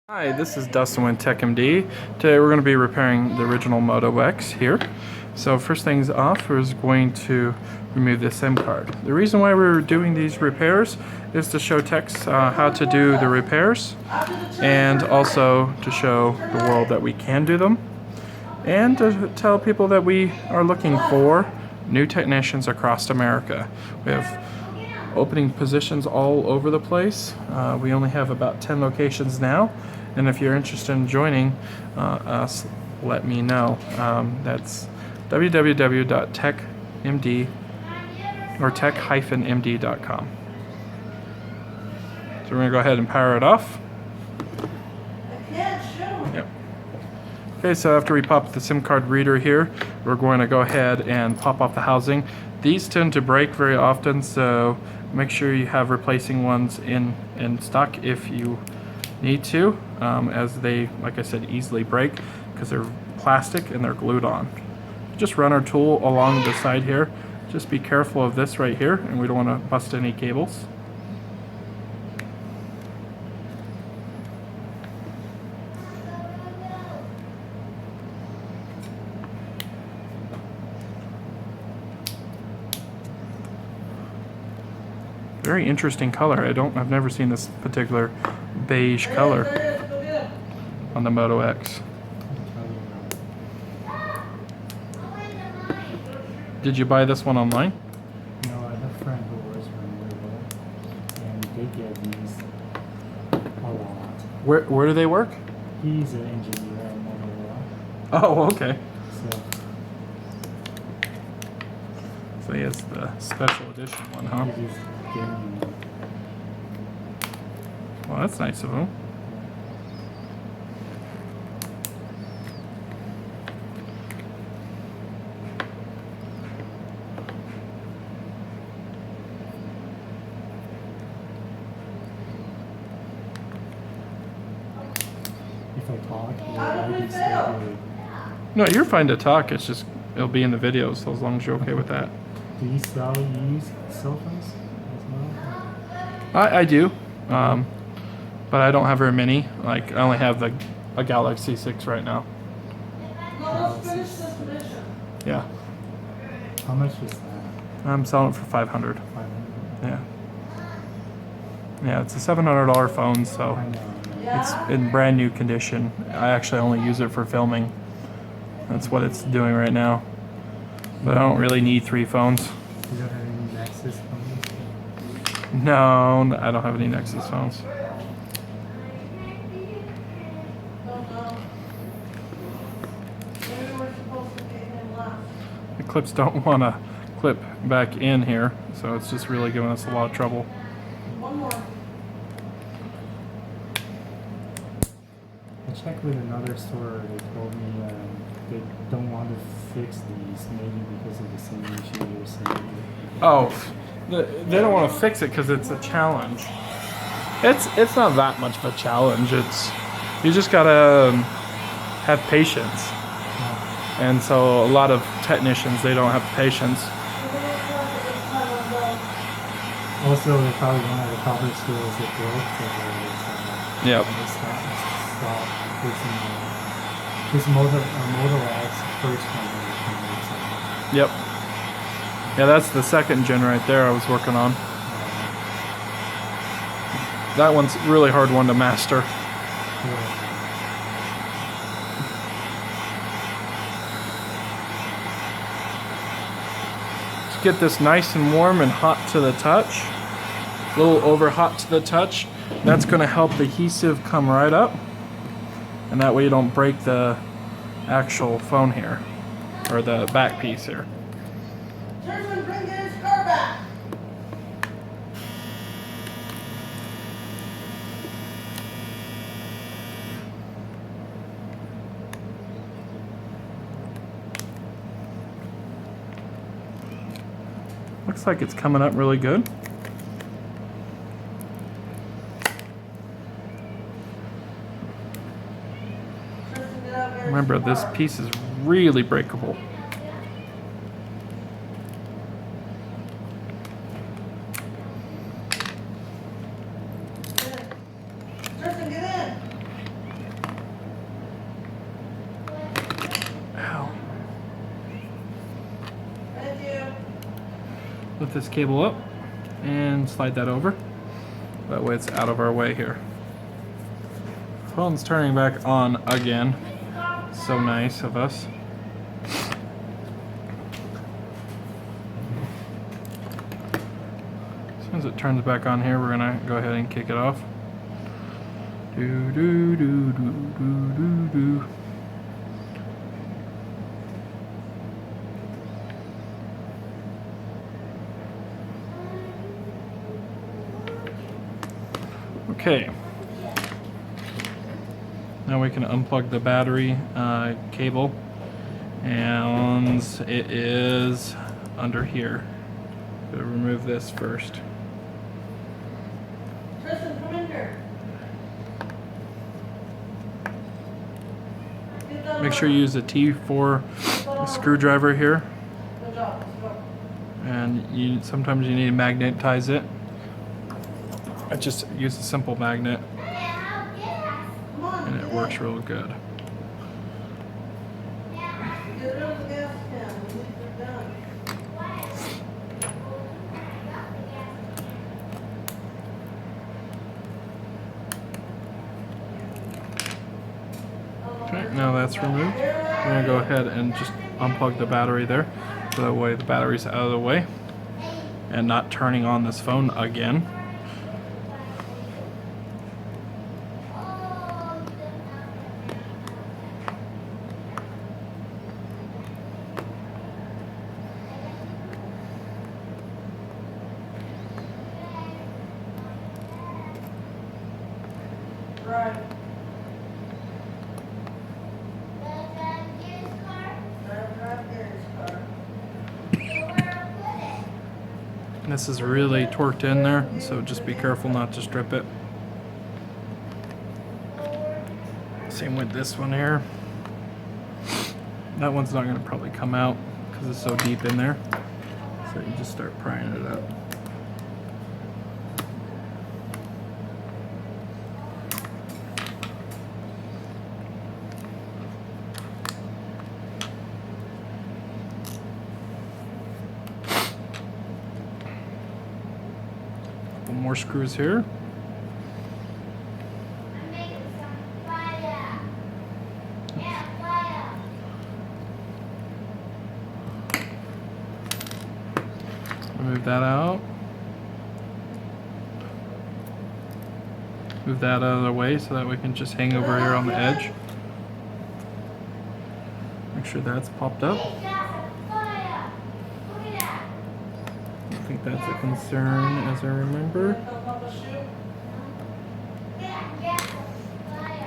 Hi, this is Dustin with TechMD. Today we're going to be repairing the original Moto X here. So first things off, we're going to remove the SIM card. The reason why we're doing these repairs is to show techs how to do the repairs, and also to show the world that we can do them, and to tell people that we are looking for new technicians across America. We have opening positions all over the place. We only have about 10 locations now, and if you're interested in joining us, let me know. That's www.techmd or tech-md.com. So we're going to go ahead and power it off. Yep. Okay, so after we pop the SIM card reader here, we're going to go ahead and pop off the housing. These tend to break very often, so make sure you have replacing ones in stock if you need to, as they, like I said, easily break because they're plastic and they're glued on. Just run our tool along the side here. Just be careful of this right here, and we don't want to bust any cables. Very interesting color. I've never seen this particular beige color on the Moto X. Did you buy this one online? No, I have a friend who works for Motherboard, and they get these a lot. Where do they work? He's an engineer at Motherboard. Oh, okay. So he has the special edition one, huh? he just gave me. Well, that's nice of him. If I talk, will be still. No, you're fine to talk. It's just it'll be in the video, so as long as you're okay with that. Do you sell used cell phones as well? I do, but I don't have very many. Like I only have a Galaxy 6 right now. Yeah. How much is that? I'm selling it for $500. 500. Yeah. Yeah, it's a $700 phone, so I know. it's in brand new condition. I actually only use it for filming. That's what it's doing right now. But I don't really need 3 phones. You don't have any Nexus phones? No, I don't have any Nexus phones. The clips don't want to clip back in here, so it's just really giving us a lot of trouble. I checked with another store. They told me they don't want to fix these, maybe because of the same issue you're saying. Oh, they don't want to fix it because it's a challenge. It's not that much of a challenge. You just gotta have patience, and so a lot of technicians, they don't have patience. Also, they probably don't have the proper skills that broke, so Yep. they stop fixing this Moto X first one. Yep. Yeah, that's the second gen right there I was working on. That one's a really hard one to master. Just get this nice and warm and hot to the touch. A little over hot to the touch. That's going to help the adhesive come right up. And that way you don't break the actual phone here, or the back piece here. Looks like it's coming up really good. Remember, this piece is really breakable. lift this cable up and slide that over. That way it's out of our way here. Phone's turning back on again. So nice of us. As soon as it turns back on here, we're gonna go ahead and kick it off. Do do do do do do do. Okay. Now we can unplug the battery cable, and it is under here. Gotta remove this first. Tristan, come in here. Make sure you use a T4 screwdriver here, Good job. Let's go. and sometimes you need to magnetize it. I just use a simple magnet, Come on. and it works real good. Get rid of the gas can. These are done. Okay, now that's removed. We're gonna go ahead and just unplug the battery there, so that way the battery's out of the way and not turning on this phone again. Right. Drive Gary's car. This is really torqued in there, so just be careful not to strip it. Same with this one here. That one's not going to probably come out because it's so deep in there. So you just start prying it up. Couple more screws here. Move that out. Move that out of the way so that we can just hang over here on the edge. Make sure that's popped up. I think that's a concern, as I remember.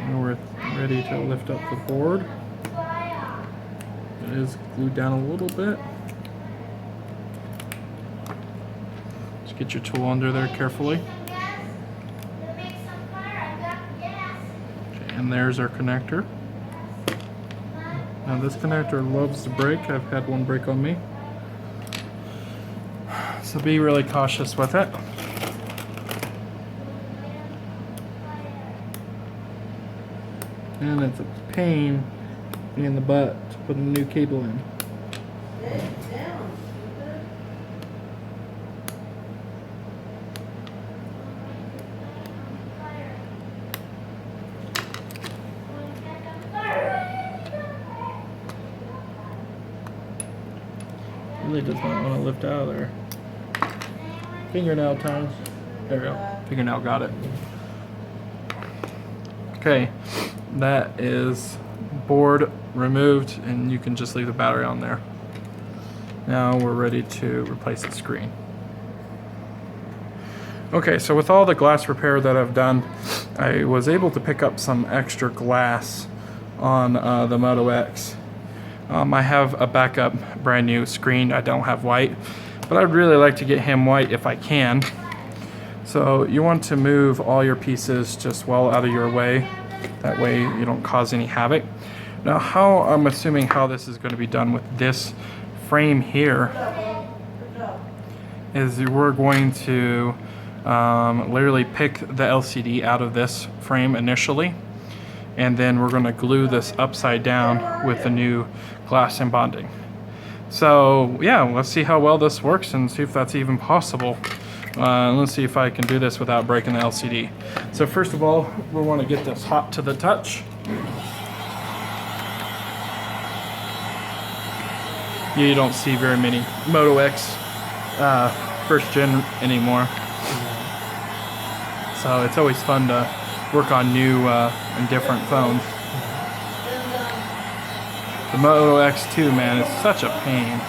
Now we're ready to lift up the board. It is glued down a little bit. Just get your tool under there carefully. Okay, and there's our connector. Now this connector loves to break. I've had one break on me. So be really cautious with it. And it's a pain in the butt to put a new cable in. Really does not want to lift out of there. Fingernail time. There we go. Fingernail got it. Okay, that is board removed, and you can just leave the battery on there. Now we're ready to replace the screen. Okay, so with all the glass repair that I've done, I was able to pick up some extra glass on the Moto X. I have a backup brand new screen. I don't have white, but I'd really like to get him white if I can. So you want to move all your pieces just well out of your way. That way you don't cause any havoc. Now I'm assuming how this is going to be done with this frame here is we're going to literally pick the LCD out of this frame initially, and then we're going to glue this upside down with the new glass and bonding. So yeah, let's see how well this works and see if that's even possible. Let's see if I can do this without breaking the LCD. So first of all, we want to get this hot to the touch. You don't see very many Moto X first gen anymore. So it's always fun to work on new and different phones. The Moto X2, man, is such a pain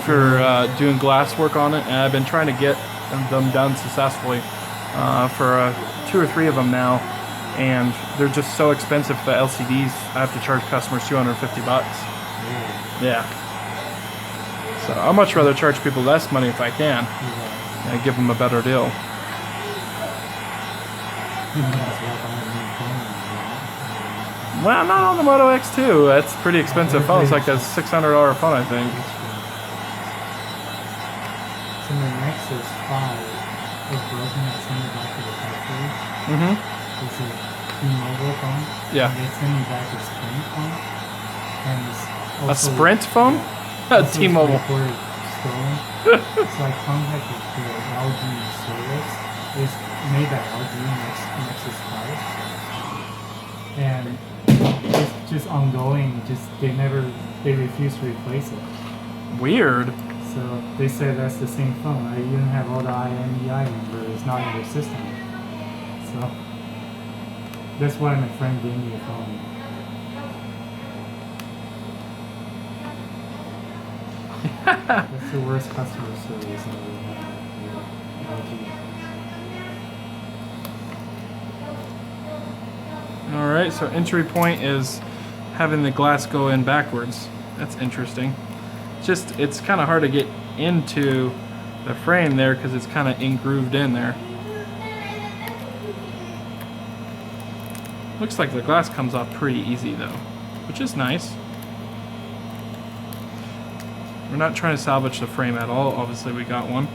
for doing glass work on it, and I've been trying to get them done successfully for 2 or 3 of them now, and they're just so expensive. The LCDs, I have to charge customers $250. Yeah. So I'd much rather charge people less money if I can, and give them a better deal. Well, not on the Moto X2. That's a pretty expensive phone. It's like a $600 phone, I think. So the Nexus 5 is broken and sent it back to the factory. It's a T-Mobile phone. Yeah. And they send me back a Sprint phone. And it's also, A Sprint phone? T-Mobile. Stolen. So I contacted the LG service. It's made by LG Nexus 5. And it's just ongoing. They refuse to replace it. Weird. So they said that's the same phone. I even have all the IMEI numbers not in their system. So that's why my friend gave me a phone. That's the worst customer service I've ever had with LG. Alright, so entry point is having the glass go in backwards. That's interesting. It's kind of hard to get into the frame there because it's kind of grooved in there. Looks like the glass comes off pretty easy though, which is nice. We're not trying to salvage the frame at all. Obviously we got one.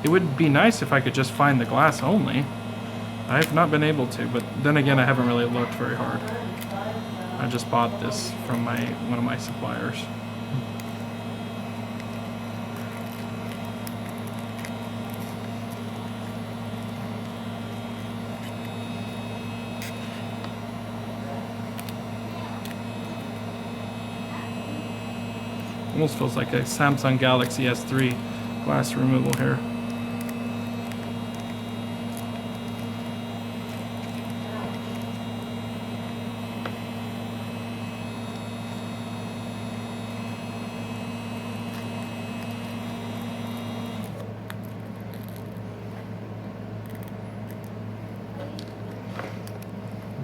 It would be nice if I could just find the glass only. I've not been able to, but then again I haven't really looked very hard. I just bought this from one of my suppliers. Almost feels like a Samsung Galaxy S3 glass removal here.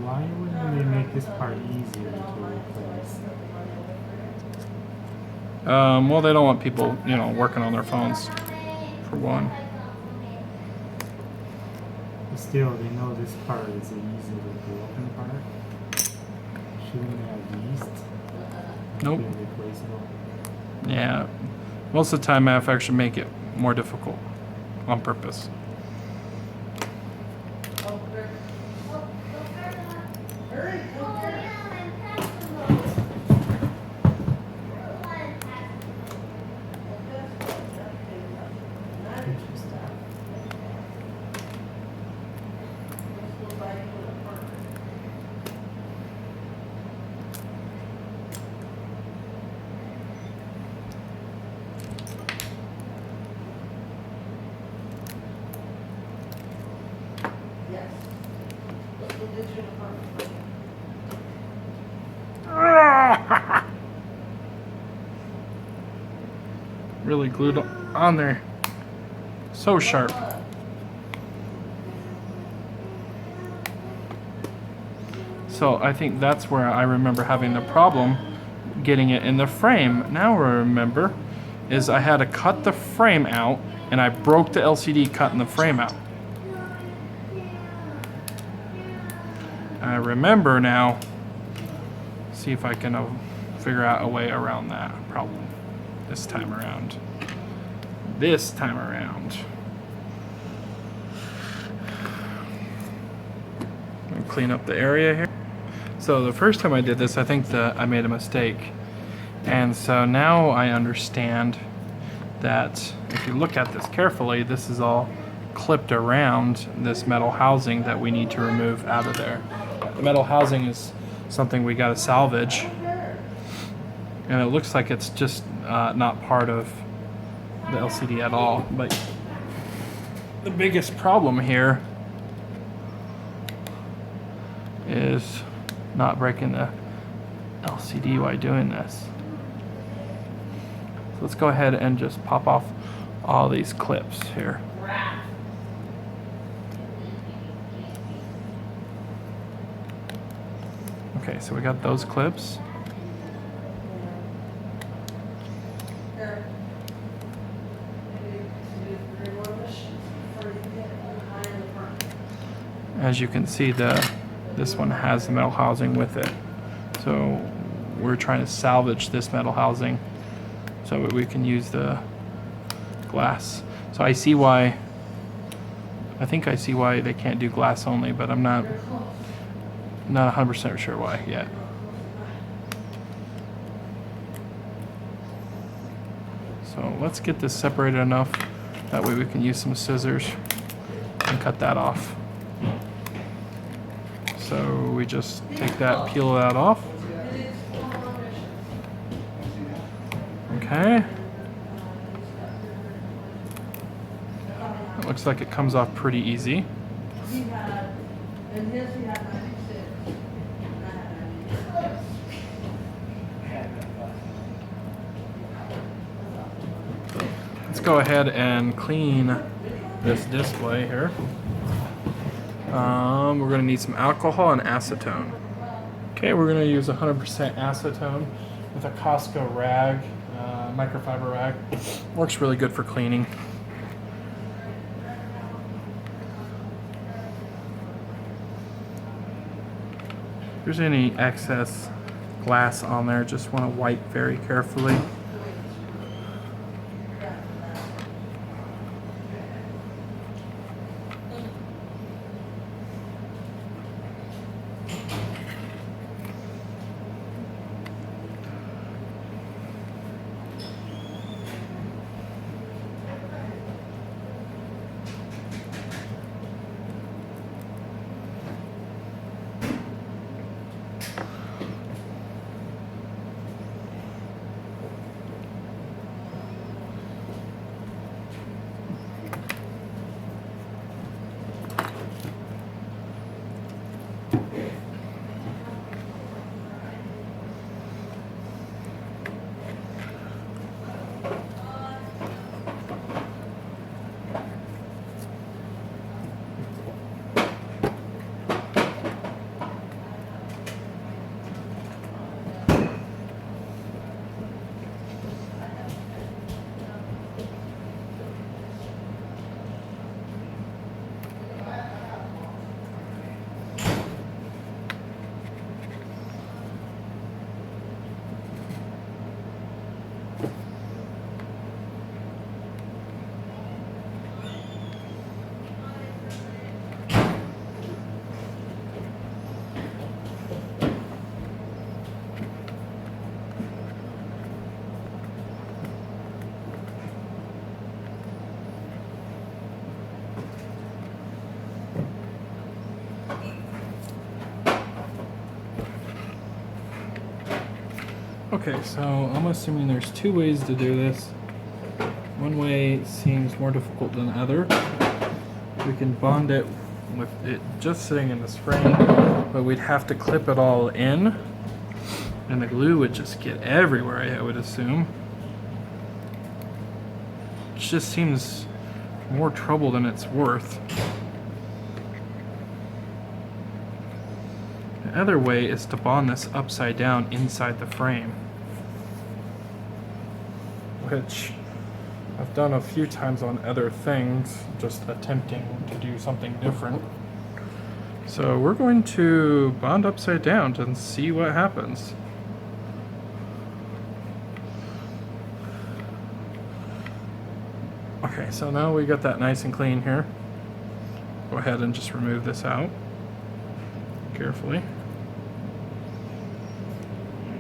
Why wouldn't they make this part easier to replace? Well, they don't want people, working on their phones, for one. But still, they know this part is the easily broken part. Shouldn't they at least Nope. be replaceable? Yeah. Most of the time, manufacturers make it more difficult on purpose. Really glued on there. So sharp. So I think that's where I remember having the problem getting it in the frame. Now I remember is I had to cut the frame out and I broke the LCD cutting the frame out. I remember now. See if I can figure out a way around that problem this time around. Clean up the area here. So the first time I did this, I think that I made a mistake. And so now I understand that if you look at this carefully, this is all clipped around this metal housing that we need to remove out of there. The metal housing is something we gotta salvage, and it looks like it's just not part of the LCD at all. But the biggest problem here is not breaking the LCD while doing this. So let's go ahead and just pop off all these clips here. Okay, so we got those clips. As you can see, this one has the metal housing with it. So we're trying to salvage this metal housing so that we can use the glass. So I think I see why they can't do glass only, but I'm not 100% sure why yet. So let's get this separated enough that way we can use some scissors and cut that off. So we just take that, peel that off. Okay. It looks like it comes off pretty easy. He had 96. Let's go ahead and clean this display here. We're going to need some alcohol and acetone. Okay, we're going to use 100% acetone with a Costco rag, microfiber rag. Works really good for cleaning. If there's any excess glass on there, just want to wipe very carefully. Okay, so I'm assuming there's two ways to do this. One way seems more difficult than the other. We can bond it with it just sitting in this frame, but we'd have to clip it all in, and the glue would just get everywhere, I would assume. It just seems more trouble than it's worth. The other way is to bond this upside down inside the frame, which I've done a few times on other things, just attempting to do something different. So we're going to bond upside down and see what happens. Okay, so now we got that nice and clean here. Go ahead and just remove this out carefully.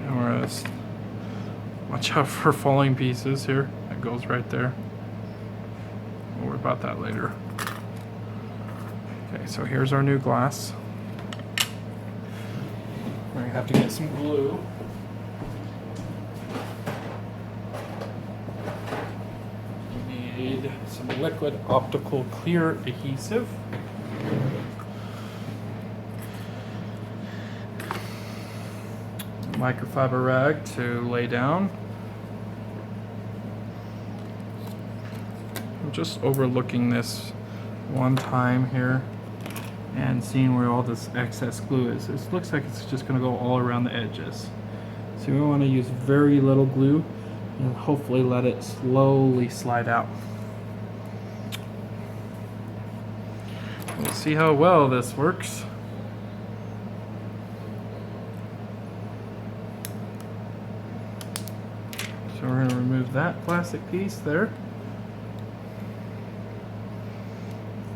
And we're going to Watch out for falling pieces here. That goes right there. We'll worry about that later. Okay, so here's our new glass. We're gonna have to get some glue. We need some liquid optical clear adhesive. Microfiber rag to lay down. I'm just overlooking this one time here and seeing where all this excess glue is. It looks like it's just going to go all around the edges. So we want to use very little glue and hopefully let it slowly slide out. We'll see how well this works. So we're going to remove that plastic piece there.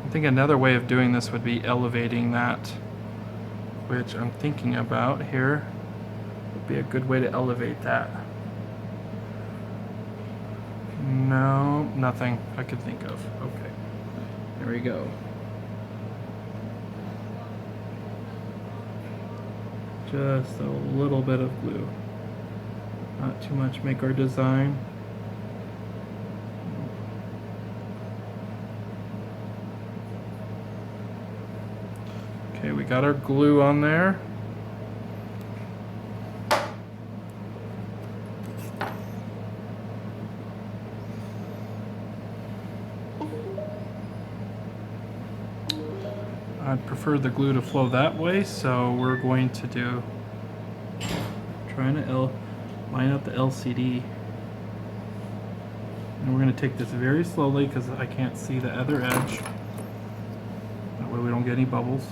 I think another way of doing this would be elevating that, which I'm thinking about here. Would be a good way to elevate that. No, nothing I could think of. Okay, there we go. Just a little bit of glue. Not too much, make our design. Okay, we got our glue on there. I'd prefer the glue to flow that way, so we're going to do, trying to line up the LCD. And we're going to take this very slowly because I can't see the other edge. That way we don't get any bubbles.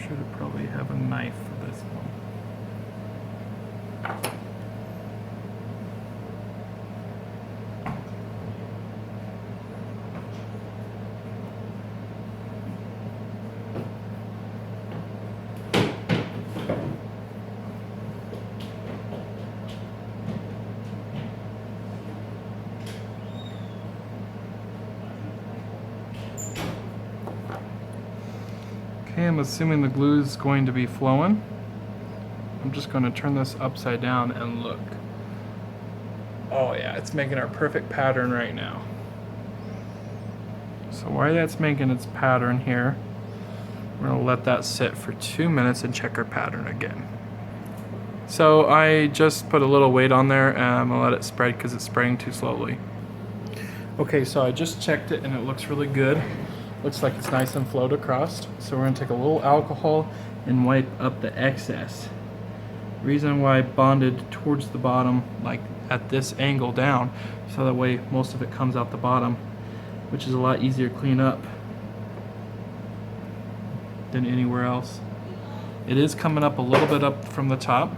Should probably have a knife for this one. Okay, I'm assuming the glue is going to be flowing. I'm just going to turn this upside down and look. Oh yeah, it's making our perfect pattern right now. So while that's making its pattern here, we're going to let that sit for 2 minutes and check our pattern again. So I just put a little weight on there and I'm going to let it spread because it's spreading too slowly. Okay, so I just checked it and it looks really good. Looks like it's nice and flowed across. So we're going to take a little alcohol and wipe up the excess. Reason why I bonded towards the bottom, like at this angle down, so that way most of it comes out the bottom, which is a lot easier to clean up than anywhere else. It is coming up a little bit up from the top.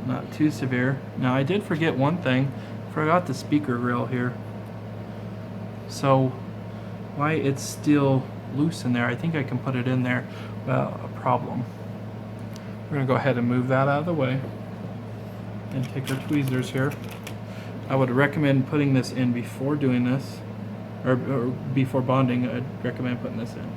Not too severe. Now I did forget one thing. Forgot the speaker grill here. So why it's still loose in there, I think I can put it in there without a problem. We're going to go ahead and move that out of the way and take our tweezers here. I would recommend putting this in before doing this, or before bonding. I'd recommend putting this in.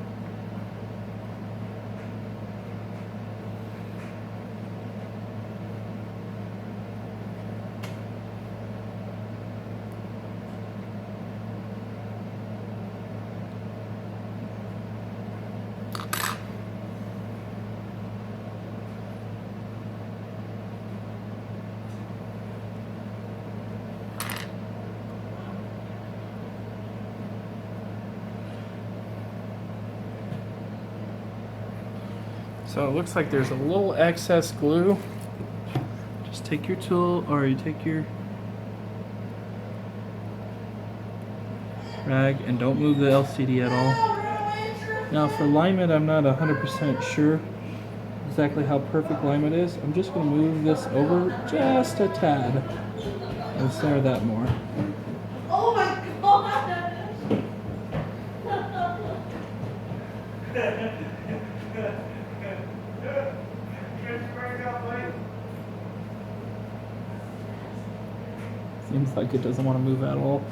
So it looks like there's a little excess glue. Just take your tool, or you take your rag, and don't move the LCD at all. Now for alignment, I'm not 100% sure exactly how perfect alignment is. I'm just going to move this over just a tad and center that more. Oh Seems like it doesn't want to move at all.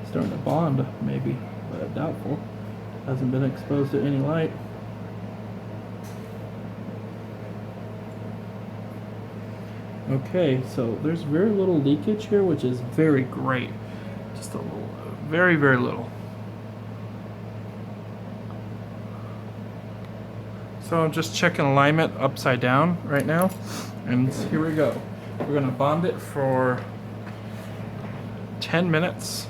Starting to bond, maybe, but doubtful. Hasn't been exposed to any light. Okay, so there's very little leakage here, which is very great. Just a little, very, very little. So I'm just checking alignment upside down right now, and here we go. We're gonna bond it for 10 minutes,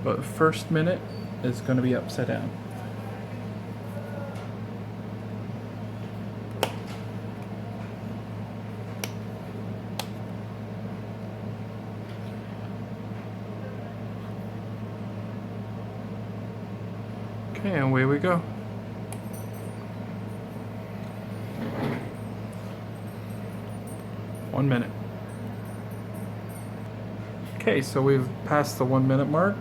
but first minute is gonna be upside down. Okay, and away we go. One minute. Okay, so we've passed the 1 minute mark.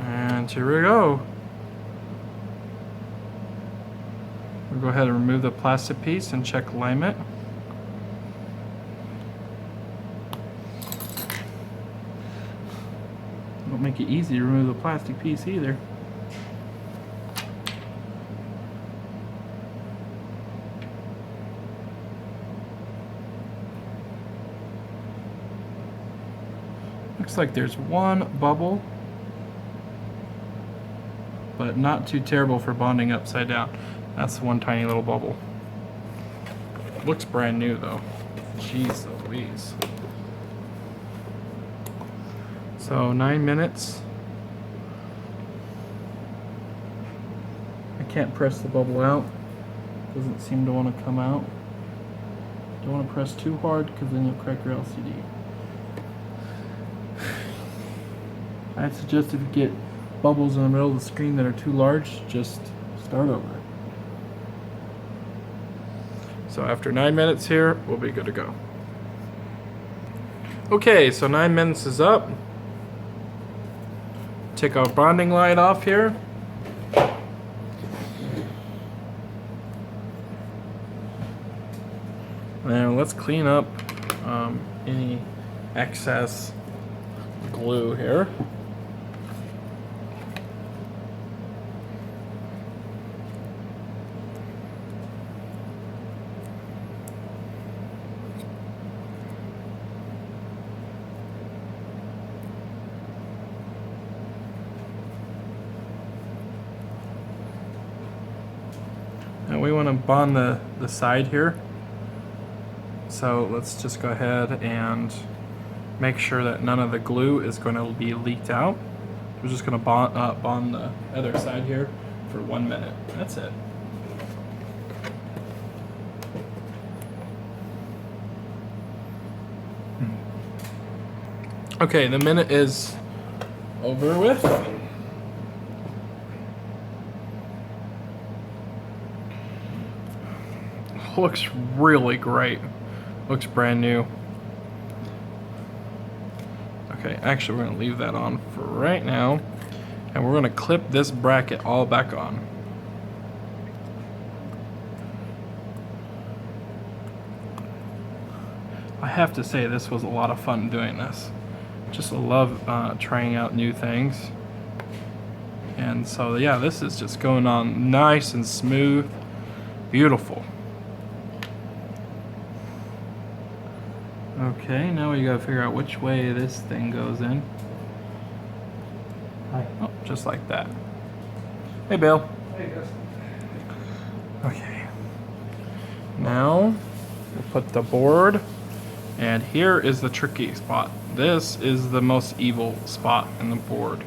And here we go. We'll go ahead and remove the plastic piece and check alignment. Don't make it easy to remove the plastic piece either. Looks like there's one bubble, but not too terrible for bonding upside down. That's one tiny little bubble. Looks brand new though. Jeez Louise. So 9 minutes. I can't press the bubble out. Doesn't seem to want to come out. Don't want to press too hard because then you'll crack your LCD. I suggest if you get bubbles in the middle of the screen that are too large, just start over. So after 9 minutes here, we'll be good to go. Okay, so 9 minutes is up. Take our bonding light off here. Now let's clean up any excess glue here. And we want to bond the side here. So let's just go ahead and make sure that none of the glue is going to be leaked out. We're just going to bond the other side here for 1 minute. That's it. Okay, the minute is over with. Looks really great. Looks brand new. Okay, actually we're gonna leave that on for right now, and we're gonna clip this bracket all back on. I have to say this was a lot of fun doing this. Just love trying out new things. And so yeah, this is just going on nice and smooth. Beautiful. Okay, now we gotta figure out which way this thing goes in. Hi. Oh, just like that. Hey, Bill. Hey, guys. Okay. Now, we'll put the board, and here is the tricky spot. This is the most evil spot in the board.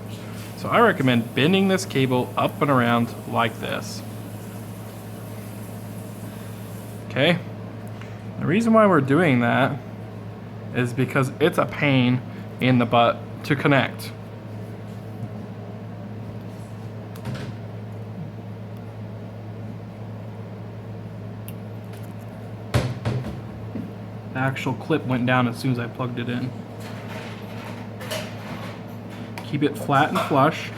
So I recommend bending this cable up and around like this. Okay? The reason why we're doing that is because it's a pain in the butt to connect. The actual clip went down as soon as I plugged it in. Keep it flat and flush,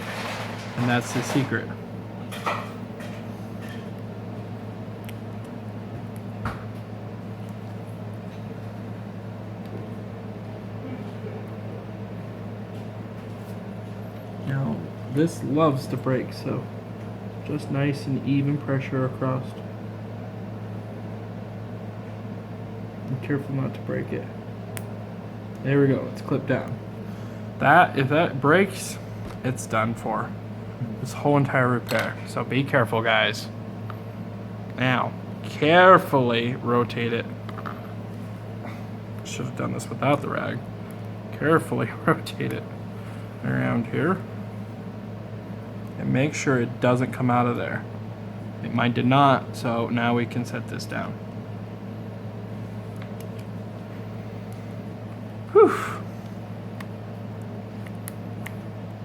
and that's the secret. this loves to break, so just nice and even pressure across. Be careful not to break it. There we go, it's clipped down. That, if that breaks, it's done for. This whole entire repair. So be careful, guys. Now, carefully rotate it. Should have done this without the rag. Carefully rotate it around here. And make sure it doesn't come out of there. Mine did not, so now we can set this down. Whew.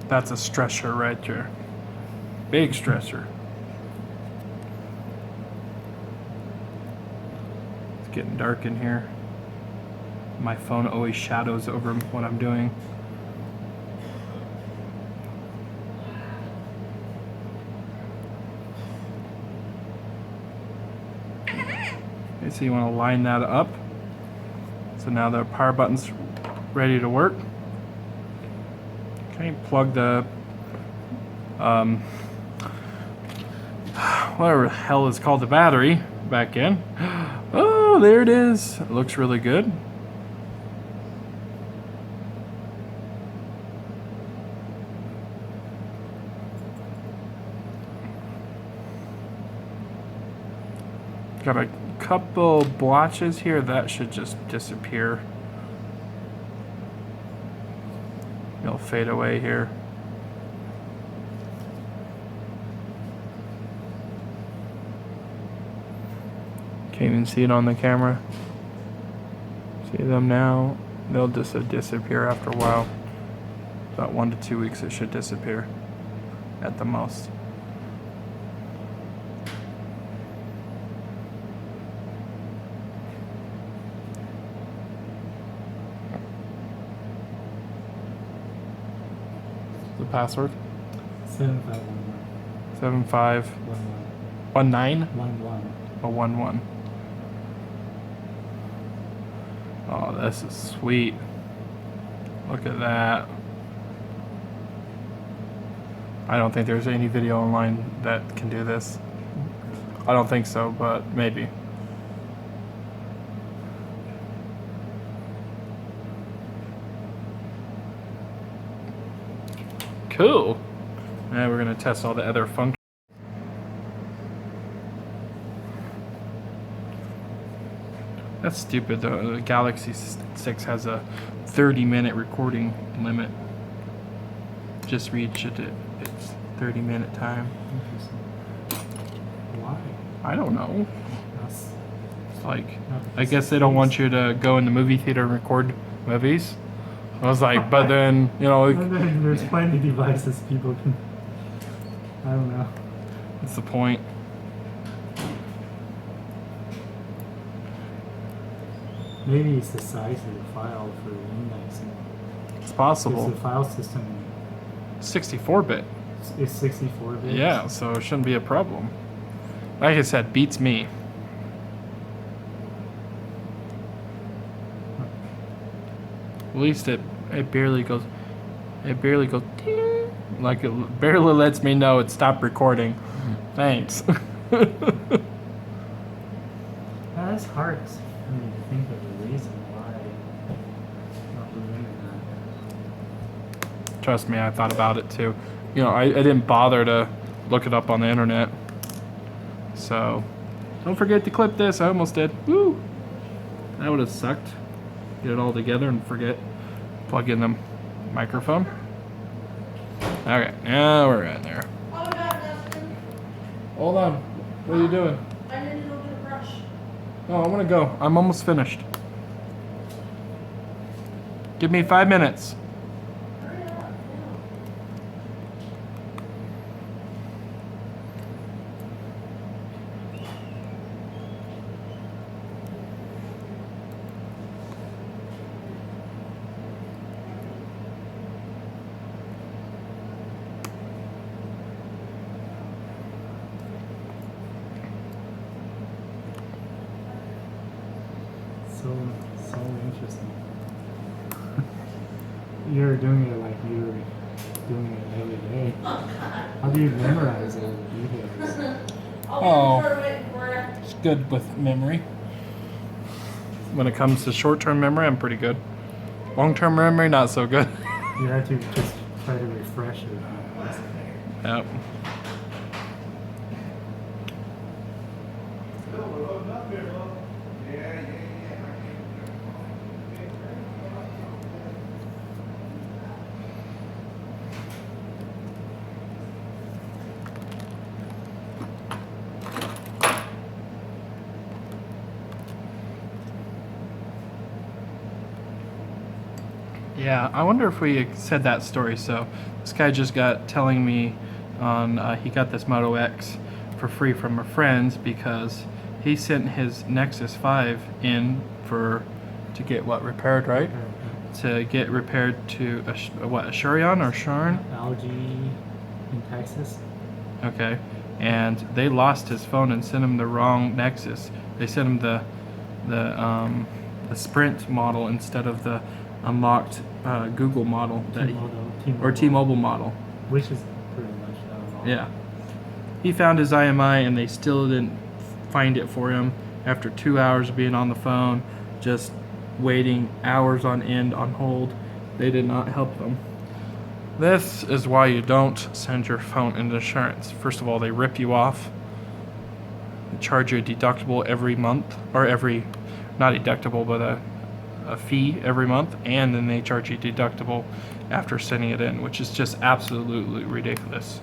That's a stressor right there. Big stressor. It's getting dark in here. My phone always shadows over what I'm doing. Okay, so you want to line that up. So now the power button's ready to work. Okay, plug the whatever the hell is called the battery back in. Oh, there it is. It looks really good. Got a couple blotches here that should just disappear. It'll fade away here. Can't even see it on the camera. See them now? They'll just disappear after a while. About 1 to 2 weeks it should disappear at the most. The password? 7511. 7519 11. or 11. Oh, this is sweet. Look at that. I don't think there's any video online that can do this. I don't think so, but maybe. Cool. Now we're going to test all the other functions. That's stupid. The Galaxy 6 has a 30-minute recording limit. Just reached its 30-minute time. Interesting. Why? I don't know. That's It's like, I guess they don't want you to go in the movie theater and record movies. I was like, but then, you know, And then there's plenty of devices people can. I don't know. what's the point? Maybe it's the size of the file for the indexing. It's Because possible. the file system 64-bit. is 64 bits. Yeah, so it shouldn't be a problem. Like I said, beats me. At least it barely goes. It barely goes. Ding, like it barely lets me know it stopped recording. Thanks. That's hard for me to think of the reason why not doing that. Trust me, I thought about it too. You know, I didn't bother to look it up on the internet. So, don't forget to clip this. I almost did. Woo! That would have sucked. Get it all together and forget. Plug in the microphone. Okay, now we're in there. What about Dustin? Hold on. What are you doing? I need to go get a brush. No, I want to go. I'm almost finished. Give me 5 minutes. Hurry up, yeah. So interesting. You're doing it like you're doing it every day. How do you memorize all the details? Oh, it's good with memory. When it comes to short-term memory, I'm pretty good. Long-term memory, not so good. You have to just try to refresh it. Yep. Yeah, I wonder if we said that story. So this guy just got telling me on he got this Moto X for free from a friend because he sent his Nexus 5 in to get what repaired, right? To get repaired to a Shurion or Sharn? Algae in Texas. Okay, and they lost his phone and sent him the wrong Nexus. They sent him the Sprint model instead of the unlocked Google model or T-Mobile model. Which is pretty much model. Yeah. He found his IMI and they still didn't find it for him after 2 hours of being on the phone, just waiting hours on end on hold. They did not help them. This is why you don't send your phone into insurance. First of all, they rip you off. They charge you a deductible every month, or not deductible, but a fee every month, and then they charge you deductible after sending it in, which is just absolutely ridiculous.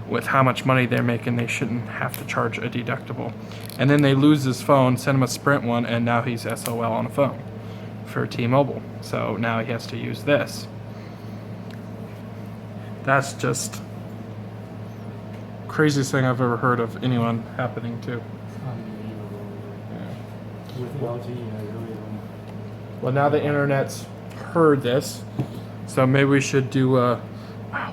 With how much money they're making, they shouldn't have to charge a deductible. And then they lose his phone, send him a Sprint one, and now he's SOL on a phone for T-Mobile. So now he has to use this. That's just craziest thing I've ever heard of anyone happening to. Unbelievable. Yeah. With LG, I really don't. Well, now the internet's heard this, so maybe we should do a,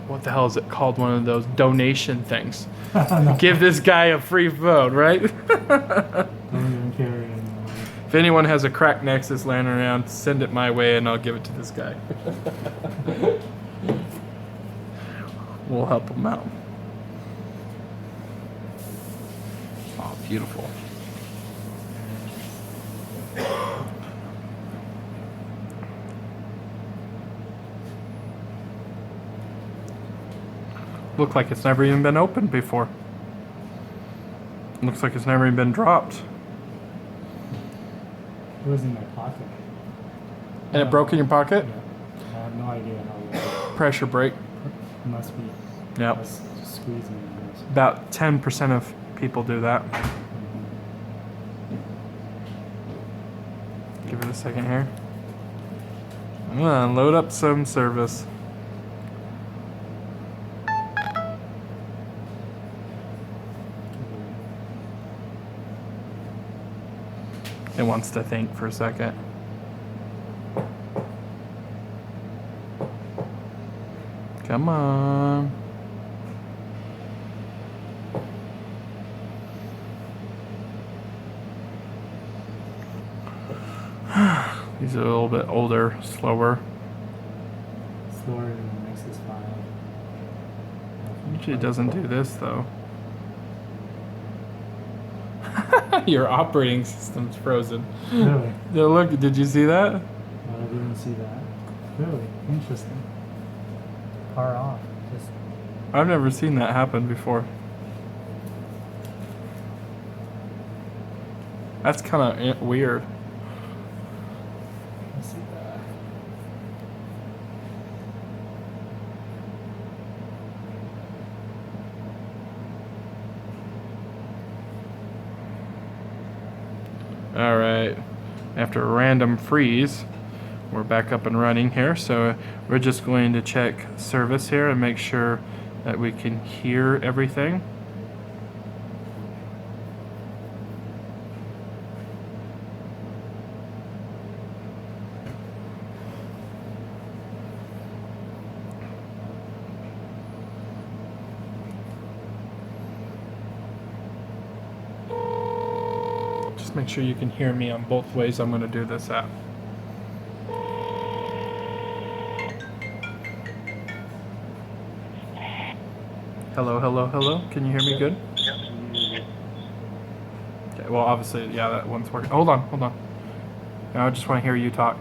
what the hell is it called? One of those donation things. No. Give this guy a free phone, right? Don't even care anymore. If anyone has a cracked Nexus laying around, send it my way and I'll give it to this guy. We'll help him out. Oh, beautiful. Look like it's never even been opened before. Looks like it's never even been dropped. It was in my pocket. And it broke in your pocket? Yeah. I have no idea how it Pressure break. must be. Yep. Just squeezing it. About 10% of people do that. Give it a second here. I'm gonna load up some service. It wants to think for a second. Come on. These are a little bit older, slower. Slower than the Nexus 5. Usually it doesn't do this though. Your operating system's frozen. Really? Yeah, look, did you see that? No, I didn't see that. Really? Interesting. Far off. Just I've never seen that happen before. That's kind of weird. let's see that. All right, after a random freeze, we're back up and running here. So we're just going to check service here and make sure that we can hear everything. Make sure you can hear me on both ways I'm going to do this at. Hello, hello, hello. Can you hear me good? Okay, well, obviously, yeah, that one's working. Hold on, hold on. I just want to hear you talk.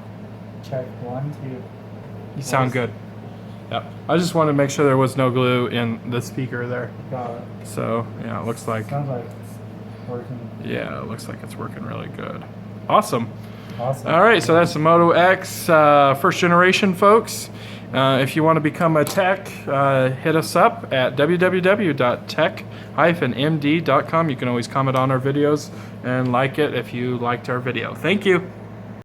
Check 1, 2. You sound good. Yep. I just wanted to make sure there was no glue in the speaker there. Got it. So, yeah, it looks like, Sounds like it's working. yeah, it looks like it's working really good. Awesome. Awesome. All right, so that's the Moto X first generation, folks. If you want to become a tech, hit us up at www.tech-md.com. You can always comment on our videos and like it if you liked our video. Thank you.